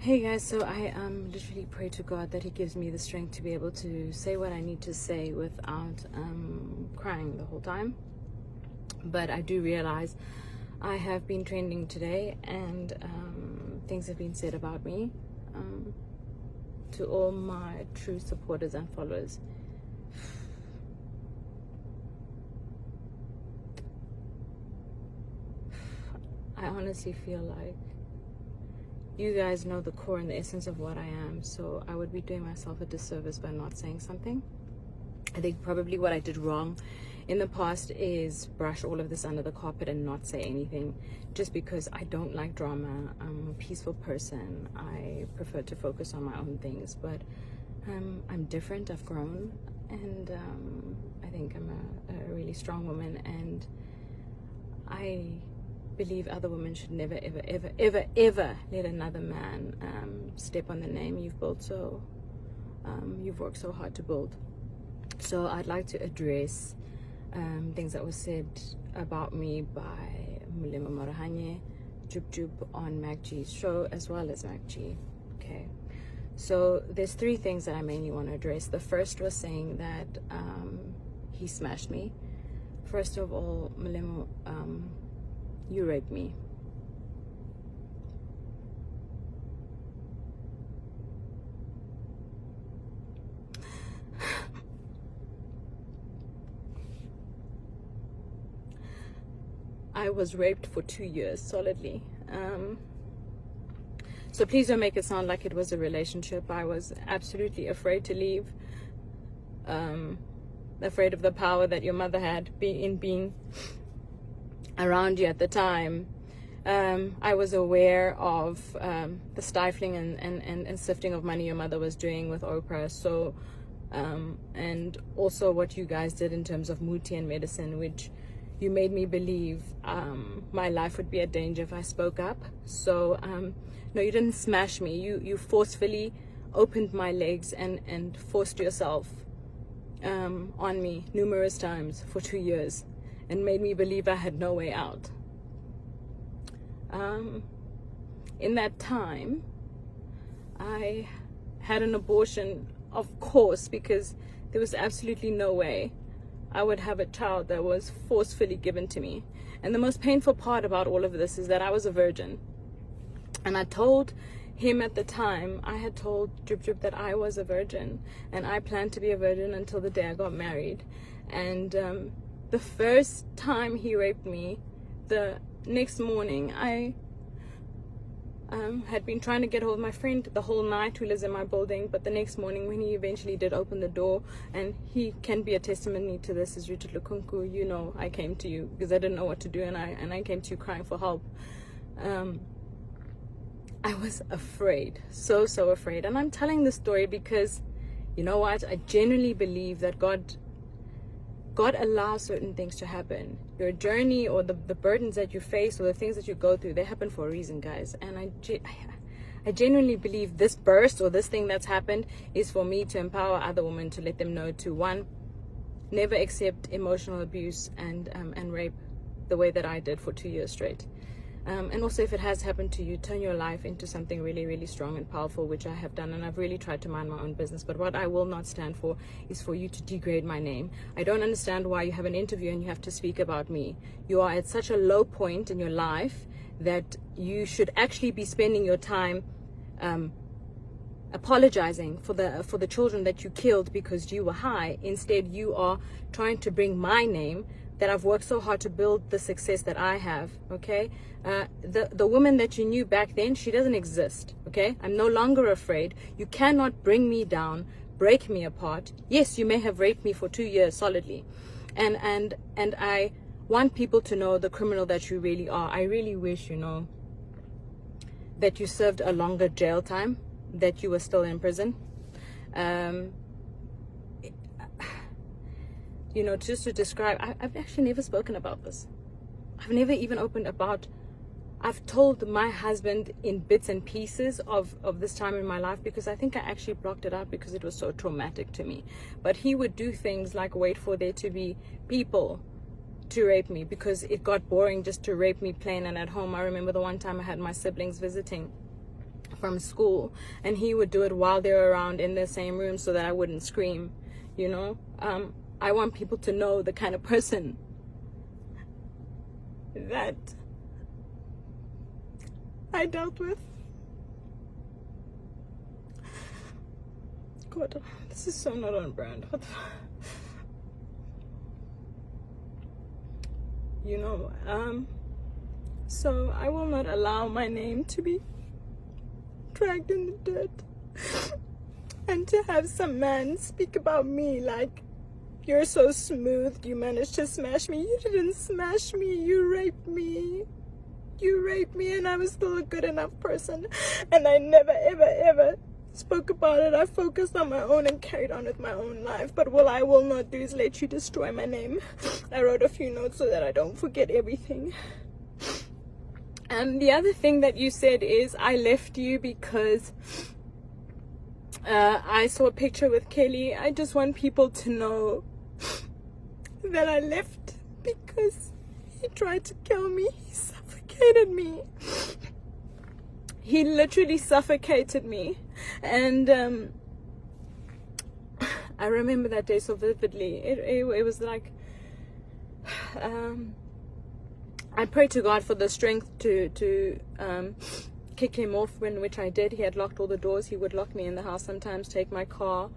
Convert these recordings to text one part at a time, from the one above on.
Hey guys, so I literally pray to God that He gives me the strength to be able to say what I need to say without crying the whole time. But I do realize I have been trending today, and things have been said about me to all my true supporters and followers. I honestly feel like you guys know the core and the essence of what I am, so I would be doing myself a disservice by not saying something. I think probably what I did wrong in the past is brush all of this under the carpet and not say anything, just because I don't like drama. I'm a peaceful person. I prefer to focus on my own things, but I'm different. I've grown, and I think I'm a really strong woman, and I believe other women should never ever let another man step on the name you've built, so you've worked so hard to build. So I'd like to address things that were said about me by Mulema Marahanye, Jub Jub on Mac G's show, as well as Mac G. Okay, so there's three things that I mainly want to address. The first was saying that he smashed me. First of all, Mulema, you raped me. I was raped for 2 years solidly. So please don't make it sound like it was a relationship. I was absolutely afraid to leave. Afraid of the power that your mother had in being around you at the time. I was aware of the stifling and sifting of money your mother was doing with Oprah. So, and also what you guys did in terms of Muti and medicine, which you made me believe my life would be at danger if I spoke up. So, no, you didn't smash me. You forcefully opened my legs and forced yourself on me numerous times for 2 years, and made me believe I had no way out. In that time, I had an abortion, of course, because there was absolutely no way I would have a child that was forcefully given to me. And the most painful part about all of this is that I was a virgin. And I told him at the time, I had told Jub Jub that I was a virgin, and I planned to be a virgin until the day I got married. And the first time he raped me, the next morning, I had been trying to get hold of my friend the whole night who lives in my building, but the next morning when he eventually did open the door, and he can be a testimony to this, is Richard Lukunku, you know, I came to you because I didn't know what to do, and I came to you crying for help. I was afraid, so afraid. And I'm telling this story because, you know what, I genuinely believe that God allows certain things to happen. Your journey or the burdens that you face or the things that you go through, they happen for a reason, guys. And I genuinely believe this burst or this thing that's happened is for me to empower other women, to let them know to, one, never accept emotional abuse and rape the way that I did for 2 years straight. And also, if it has happened to you, turn your life into something really, really strong and powerful, which I have done, and I've really tried to mind my own business. But what I will not stand for is for you to degrade my name. I don't understand why you have an interview and you have to speak about me. You are at such a low point in your life that you should actually be spending your time apologizing for the children that you killed because you were high. Instead, you are trying to bring my name, that I've worked so hard to build the success that I have, okay? The woman that you knew back then, she doesn't exist, okay? I'm no longer afraid. You cannot bring me down, break me apart. Yes, you may have raped me for 2 years solidly. And I want people to know the criminal that you really are. I really wish, you know, that you served a longer jail time, that you were still in prison. You know, just to describe, I've actually never spoken about this. I've never even opened about, I've told my husband in bits and pieces of this time in my life, because I think I actually blocked it out because it was so traumatic to me. But he would do things like wait for there to be people to rape me, because it got boring just to rape me plain and at home. I remember the one time I had my siblings visiting, from school, and he would do it while they were around in the same room so that I wouldn't scream, you know. I want people to know the kind of person that I dealt with. God, this is so not on brand. What the... You know, so I will not allow my name to be dragged in the dirt, and to have some man speak about me like, you're so smooth, you managed to smash me. You didn't smash me, you raped me. You raped me, and I was still a good enough person, and I never ever spoke about it. I focused on my own and carried on with my own life. But what I will not do is let you destroy my name. I wrote a few notes so that I don't forget everything. And the other thing that you said is, I left you because I saw a picture with Kelly. I just want people to know that I left because he tried to kill me. He suffocated me. He literally suffocated me. And I remember that day so vividly. It was like, I prayed to God for the strength to kick him off, which I did. He had locked all the doors. He would lock me in the house sometimes, take my car,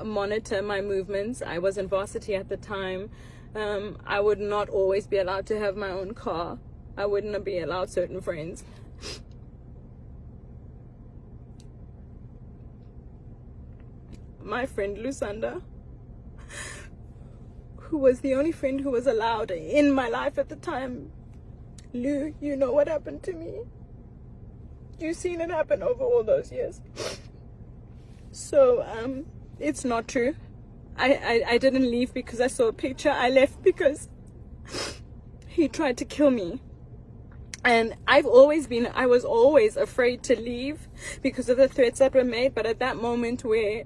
monitor my movements. I was in varsity at the time. I would not always be allowed to have my own car. I wouldn't be allowed certain friends. My friend Lusanda, who was the only friend who was allowed in my life at the time. Lou, you know what happened to me. You've seen it happen over all those years. So, it's not true. I didn't leave because I saw a picture. I left because he tried to kill me. And I was always afraid to leave because of the threats that were made. But at that moment where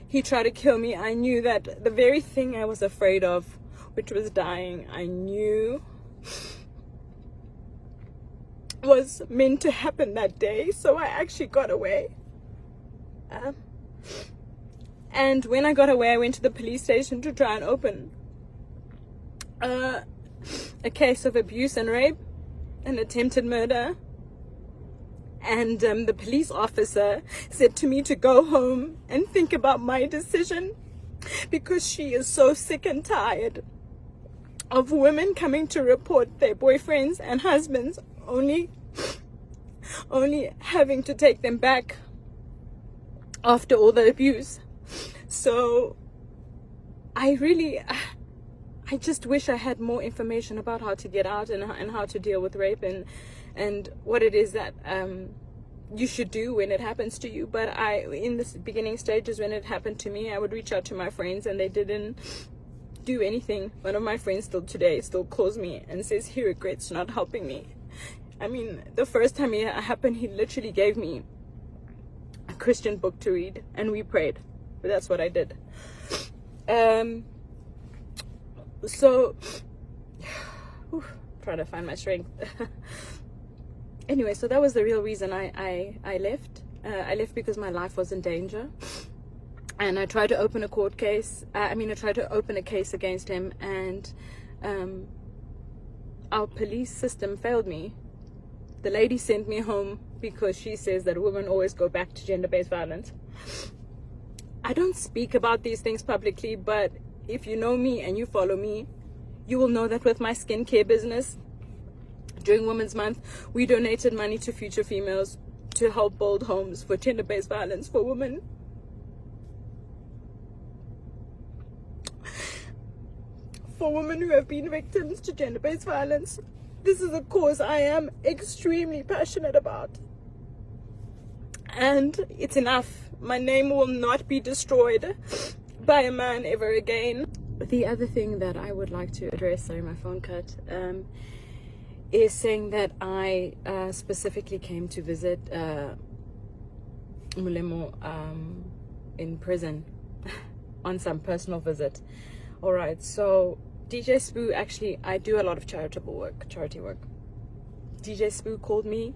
he tried to kill me, I knew that the very thing I was afraid of, which was dying, I knew was meant to happen that day. So I actually got away. And when I got away, I went to the police station to try and open a case of abuse and rape and attempted murder. And the police officer said to me to go home and think about my decision, because she is so sick and tired of women coming to report their boyfriends and husbands only having to take them back after all the abuse. So I just wish I had more information about how to get out and how to deal with rape and what it is that you should do when it happens to you. But in the beginning stages, when it happened to me, I would reach out to my friends and they didn't do anything. One of my friends still today calls me and says he regrets not helping me. I mean, the first time it happened, he literally gave me a Christian book to read and we prayed. But that's what I did. So trying to find my strength. Anyway, so that was the real reason I left. I left because my life was in danger, and I tried to open a court case. I tried to open a case against him, and our police system failed me. The lady sent me home because she says that women always go back to gender-based violence. I don't speak about these things publicly, but if you know me and you follow me, you will know that with my skincare business, during Women's Month, we donated money to Future Females to help build homes for gender-based violence for women. For women who have been victims to gender-based violence. This is a cause I am extremely passionate about. And it's enough. My name will not be destroyed by a man ever again. The other thing that I would like to address, sorry, my phone cut, is saying that I specifically came to visit Mulemo in prison on some personal visit. All right, so DJ Spoo, actually, I do a lot of charity work. DJ Spoo called me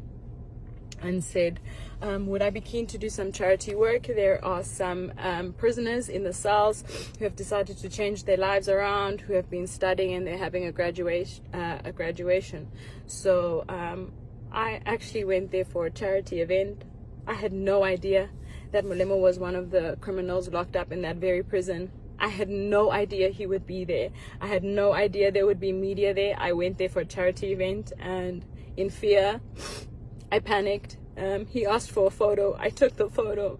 and said, would I be keen to do some charity work? There are some prisoners in the cells who have decided to change their lives around, who have been studying, and they're having a graduation. So I actually went there for a charity event. I had no idea that Molemo was one of the criminals locked up in that very prison. I had no idea he would be there. I had no idea there would be media there. I went there for a charity event, and in fear, I panicked. He asked for a photo. I took the photo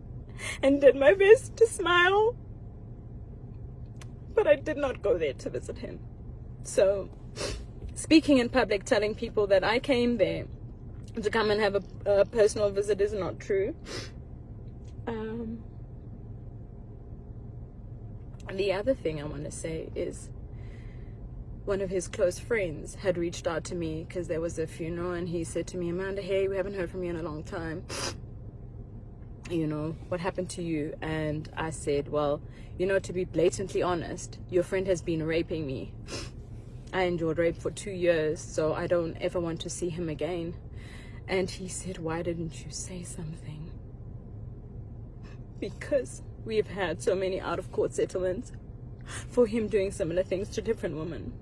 and did my best to smile. But I did not go there to visit him. So, speaking in public, telling people that I came there to come and have a personal visit is not true. The other thing I want to say is, one of his close friends had reached out to me because there was a funeral, and he said to me, Amanda, hey, we haven't heard from you in a long time. You know, what happened to you? And I said, well, you know, to be blatantly honest, your friend has been raping me. I endured rape for 2 years, so I don't ever want to see him again. And he said, why didn't you say something? Because we've had so many out-of-court settlements for him doing similar things to different women.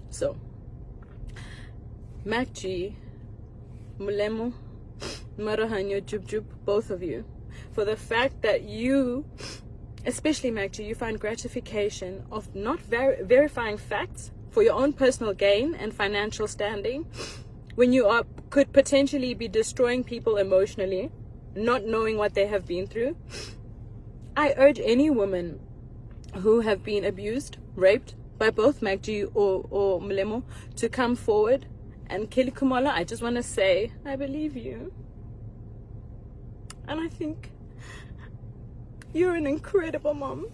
So, Mac G, Molemo, Marahanyo, Jub Jub, both of you, for the fact that you, especially Mac G, you find gratification of not verifying facts for your own personal gain and financial standing, when you could potentially be destroying people emotionally, not knowing what they have been through. I urge any woman who have been abused, raped by both Magji or Molemo to come forward. And Kelly Kumala, I just want to say, I believe you. And I think you're an incredible mom.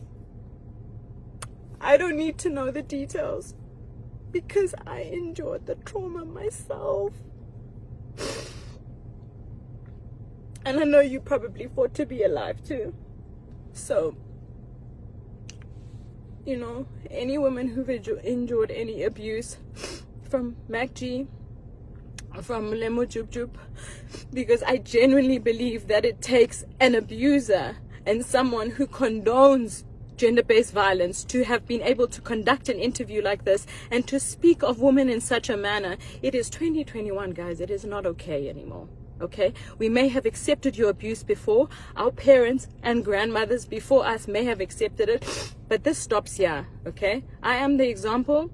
I don't need to know the details because I endured the trauma myself. And I know you probably fought to be alive too. So, you know, any woman who've endured any abuse from MacG, from Molemo Jub Jub, because I genuinely believe that it takes an abuser and someone who condones gender-based violence to have been able to conduct an interview like this and to speak of women in such a manner. It is 2021, guys. It is not okay anymore. Okay, we may have accepted your abuse before. Our parents and grandmothers before us may have accepted it, but this stops here. Okay, I am the example.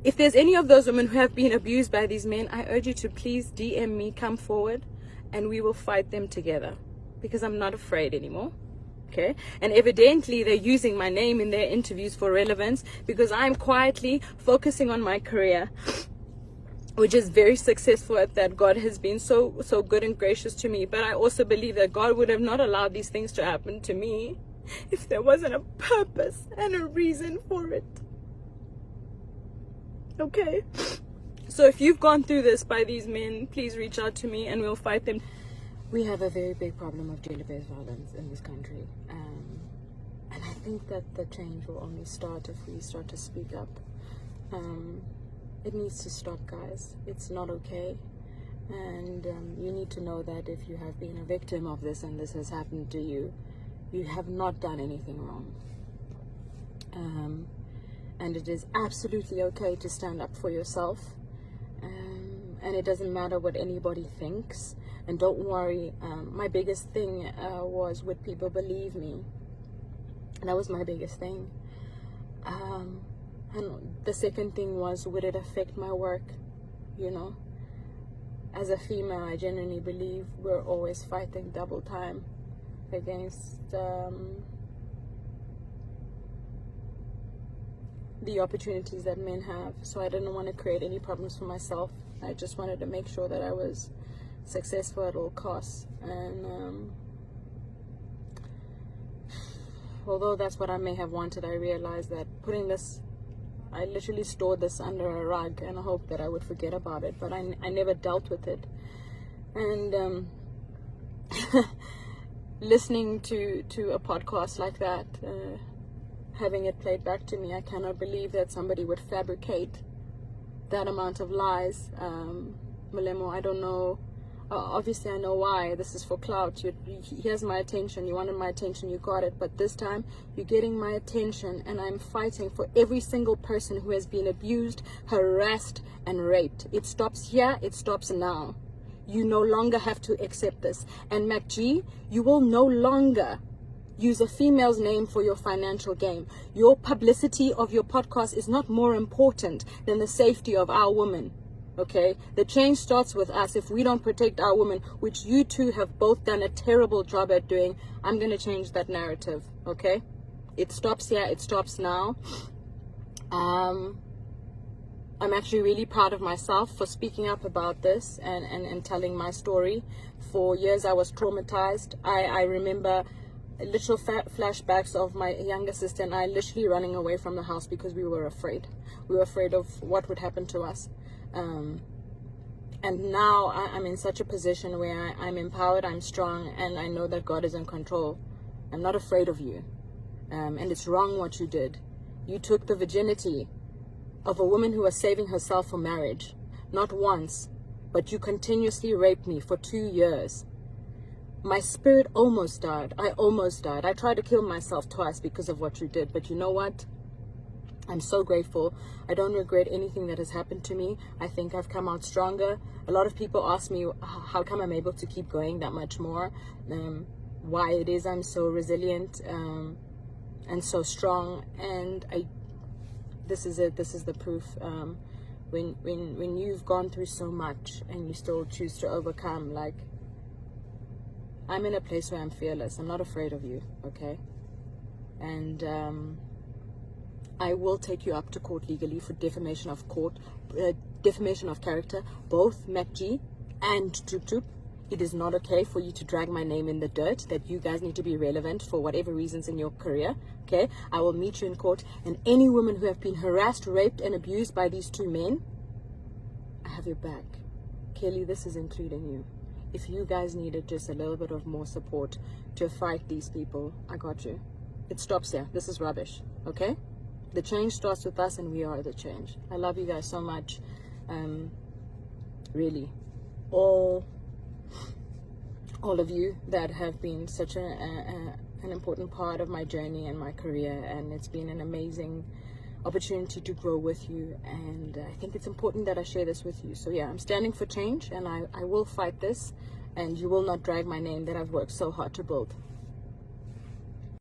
If there's any of those women who have been abused by these men, I urge you to please DM me, come forward, and we will fight them together, because I'm not afraid anymore. Okay, and evidently they're using my name in their interviews for relevance, because I'm quietly focusing on my career, which is very successful at that. God has been so good and gracious to me. But I also believe that God would have not allowed these things to happen to me if there wasn't a purpose and a reason for it. Okay? So if you've gone through this by these men, please reach out to me and we'll fight them. We have a very big problem of gender-based violence in this country. And I think that the change will only start if we start to speak up. It needs to stop, guys. It's not okay. And you need to know that if you have been a victim of this and this has happened to you, you have not done anything wrong. And it is absolutely okay to stand up for yourself. And it doesn't matter what anybody thinks. And don't worry, my biggest thing was, would people believe me? And that was my biggest thing. And the second thing was, would it affect my work? You know, as a female, I genuinely believe we're always fighting double time against the opportunities that men have. So I didn't want to create any problems for myself. I just wanted to make sure that I was successful at all costs. And although that's what I may have wanted, I realized that putting this, I literally stored this under a rug and I hoped that I would forget about it, but I never dealt with it. And listening to a podcast like that, having it played back to me, I cannot believe that somebody would fabricate that amount of lies Malemo, I don't know. Obviously, I know why. This is for clout. Here's my attention. You wanted my attention. You got it. But this time, you're getting my attention. And I'm fighting for every single person who has been abused, harassed, and raped. It stops here. It stops now. You no longer have to accept this. And MacG, you will no longer use a female's name for your financial gain. Your publicity of your podcast is not more important than the safety of our women. Okay, the change starts with us. If we don't protect our women, which you two have both done a terrible job at doing, I'm going to change that narrative. Okay, it stops here. It stops now. I'm actually really proud of myself for speaking up about this and telling my story. For years, I was traumatized. I remember literal flashbacks of my younger sister and I literally running away from the house because we were afraid. We were afraid of what would happen to us. And now I'm in such a position where I'm empowered, I'm strong, and I know that God is in control. I'm not afraid of you. And it's wrong what you did. You took the virginity of a woman who was saving herself for marriage. Not once, but you continuously raped me for 2 years. My spirit almost died. I almost died. I tried to kill myself twice because of what you did. But you know what? I'm so grateful. I don't regret anything that has happened to me. I think I've come out stronger. A lot of people ask me how come I'm able to keep going that much more, why it is I'm so resilient and so strong. And this is it. This is the proof. When you've gone through so much and you still choose to overcome, like, I'm in a place where I'm fearless. I'm not afraid of you, okay? And I will take you up to court legally for defamation of defamation of character, both MacG and Jub Jub. It is not okay for you to drag my name in the dirt, that you guys need to be relevant for whatever reasons in your career, okay? I will meet you in court, and any women who have been harassed, raped, and abused by these two men, I have your back. Kelly, this is including you. If you guys needed just a little bit of more support to fight these people, I got you. It stops here. This is rubbish, okay? The change starts with us, and we are the change. I love you guys so much. Really, all of you that have been such an important part of my journey and my career, and it's been an amazing opportunity to grow with you, and I think it's important that I share this with you. So yeah, I'm standing for change, and I will fight this, and you will not drag my name that I've worked so hard to build.